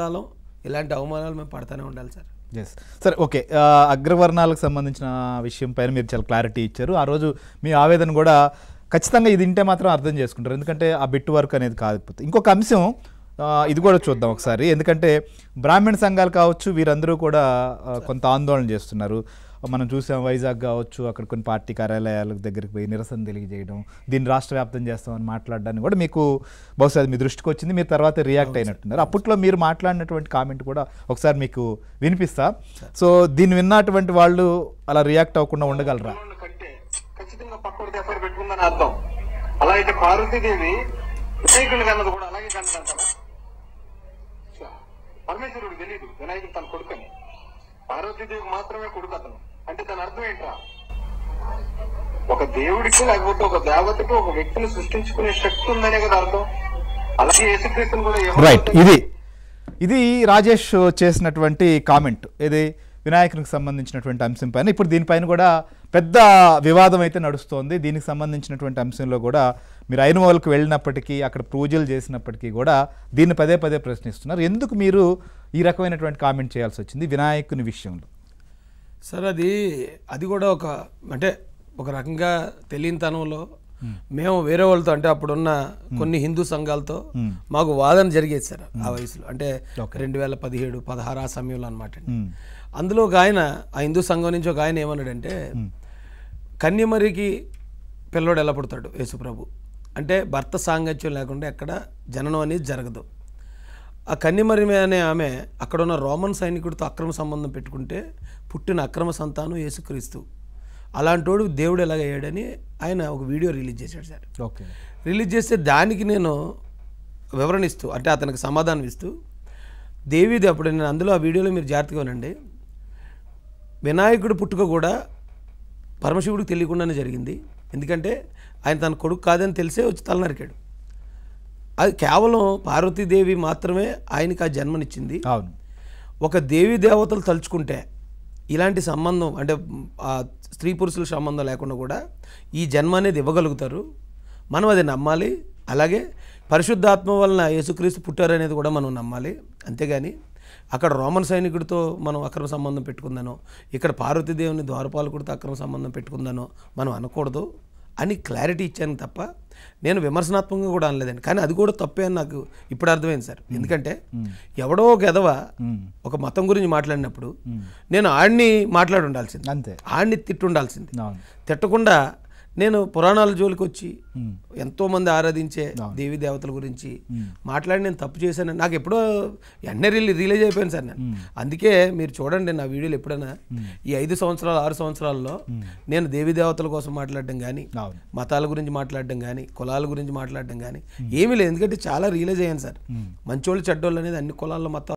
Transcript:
కాలం ఇలాంటి అవమానాలు మేము పడతానే ఉండాలి సార్. ఎస్ సరే ఓకే. అగ్రవర్ణాలకు సంబంధించిన విషయం పైన మీరు చాలా క్లారిటీ ఇచ్చారు. ఆ రోజు మీ ఆవేదన కూడా ఖచ్చితంగా ఇది వింటే మాత్రం అర్థం చేసుకుంటారు, ఎందుకంటే ఆ బిట్ వర్క్ అనేది కాకపోతే. ఇంకొక అంశం ఇది కూడా చూద్దాం ఒకసారి, ఎందుకంటే బ్రాహ్మణ సంఘాలు కావచ్చు వీరందరూ కూడా కొంత ఆందోళన చేస్తున్నారు. మనం చూసాం వైజాగ్ కావచ్చు, అక్కడ కొన్ని పార్టీ కార్యాలయాల దగ్గరికి పోయి నిరసన తెలియజేయడం, దీన్ని రాష్ట్ర వ్యాప్తం చేస్తామని మాట్లాడడానికి కూడా మీకు బహుశా అది మీ దృష్టికి వచ్చింది, మీరు తర్వాత రియాక్ట్ అయినట్టున్నారు. అప్పట్లో మీరు మాట్లాడినటువంటి కామెంట్ కూడా ఒకసారి మీకు వినిపిస్తా. సో దీన్ని విన్నటువంటి వాళ్ళు అలా రియాక్ట్ అవ్వకుండా ఉండగలరా? ఖచ్చితంగా పక్కడికి ఎఫ్ఐఆర్ పెట్టుకుందని అర్థం. అలా అయితే పార్వతీదేవి వినాయకుడిని కన్నది కూడా అలాగే కన్నదంటారా? పరమేశ్వరుడు తెలియదు వినాయకుడు తన కొడుకని, పార్వతీదేవికి మాత్రమే కొడుకు అతను అంటే దాని అర్థం ఏంట్రా? ఒక దేవుడికి లేకపోతే ఒక దేవతకి ఒక వ్యక్తిని సృష్టించుకునే శక్తి ఉందనే కదా అర్థం. అలాగే యేసుక్రీస్తుని కూడా రైట్. ఇది రాజేష్ చేసినటువంటి కామెంట్, ఇది వినాయకునికి సంబంధించినటువంటి అంశం పైన. ఇప్పుడు దీనిపైన కూడా పెద్ద వివాదం అయితే నడుస్తోంది. దీనికి సంబంధించినటువంటి అంశంలో కూడా మీరు ఐనవోల్కి వెళ్ళినప్పటికీ, అక్కడ పూజలు చేసినప్పటికీ కూడా దీన్ని పదే పదే ప్రశ్నిస్తున్నారు. ఎందుకు మీరు ఈ రకమైనటువంటి కామెంట్ చేయాల్సి వచ్చింది వినాయకుని విషయంలో? సార్ అది కూడా ఒక రకంగా తెలియనితనంలో మేము వేరే వాళ్ళతో, అంటే అప్పుడున్న కొన్ని హిందూ సంఘాలతో మాకు వాదన జరిగేది సార్ ఆ వయసులో, అంటే 2017-16 ఆ సమయంలో అనమాట. అందులో ఒక ఆయన, ఆ హిందూ సంఘం నుంచి ఒక ఆయన ఏమన్నాడంటే, కన్యమరికి పిల్లోడు ఎలా పుడతాడు యేసుప్రభు అంటే భర్త సాంగత్యం లేకుండా ఎక్కడ జననం అనేది జరగదు. ఆ కన్యమరి అనే ఆమె అక్కడ ఉన్న రోమన్ సైనికుడితో అక్రమ సంబంధం పెట్టుకుంటే పుట్టిన అక్రమ సంతానం యేసుక్రీస్తు, అలాంటోడు దేవుడు ఎలాగయ్యాడని ఆయన ఒక వీడియో రిలీజ్ చేశాడు సార్. ఓకే. రిలీజ్ చేస్తే దానికి నేను వివరణ ఇస్తూ, అంటే అతనికి సమాధానం ఇస్తూ, దేవిది అప్పుడు నేను అందులో ఆ వీడియోలో మీరు జాగ్రత్తగా వినండి, వినాయకుడు పుట్టుక కూడా పరమశివుడికి తెలియకుండానే జరిగింది. ఎందుకంటే ఆయన తన కొడుకు కాదని తెలిసే వచ్చి తలనరికాడు. అది కేవలం పార్వతీదేవి మాత్రమే ఆయనకి ఆ జన్మనిచ్చింది. అవును. ఒక దేవీ దేవతలు తలుచుకుంటే ఇలాంటి సంబంధం, అంటే స్త్రీ పురుషుల సంబంధం లేకుండా కూడా ఈ జన్మ అనేది ఇవ్వగలుగుతారు. మనం అది నమ్మాలి. అలాగే పరిశుద్ధాత్మ వలన యేసుక్రీస్తు పుట్టారనేది కూడా మనం నమ్మాలి. అంతేగాని అక్కడ రోమన్ సైనికుడితో మనం అక్రమ సంబంధం పెట్టుకుందానో, ఇక్కడ పార్వతీదేవిని ద్వారపాలకుడితో అక్రమ సంబంధం పెట్టుకుందానో మనం అనకూడదు అని క్లారిటీ ఇచ్చాను తప్ప నేను విమర్శనాత్మకంగా కూడా అనలేదండి. కానీ అది కూడా తప్పే అని నాకు ఇప్పుడు అర్థమైంది సార్. ఎందుకంటే ఎవడో ఒక ఎదవ ఒక మతం గురించి మాట్లాడినప్పుడు నేను ఆడిని మాట్లాడి ఉండాల్సింది, అంతే, ఆడిని తిట్టి ఉండాల్సింది. తిట్టకుండా నేను పురాణాల జోలికి వచ్చి ఎంతోమంది ఆరాధించే దేవీ దేవతల గురించి మాట్లాడి నేను తప్పు చేశాను. నాకు ఎప్పుడో వెంటనే రిలీజ్ అయిపోయాను సార్ నేను. అందుకే మీరు చూడండి నా వీడియోలు ఎప్పుడైనా ఈ 5 సంవత్సరాలు 6 సంవత్సరాల్లో నేను దేవీ దేవతల కోసం మాట్లాడడం కానీ, మతాల గురించి మాట్లాడడం కానీ, కులాల గురించి మాట్లాడడం కానీ ఏమీ లేదు. ఎందుకంటే చాలా రియలైజ్ అయ్యాను సార్, మంచోళ్ళు చెడ్డోళ్ళు అనేది అన్ని కులాల్లో మతాలు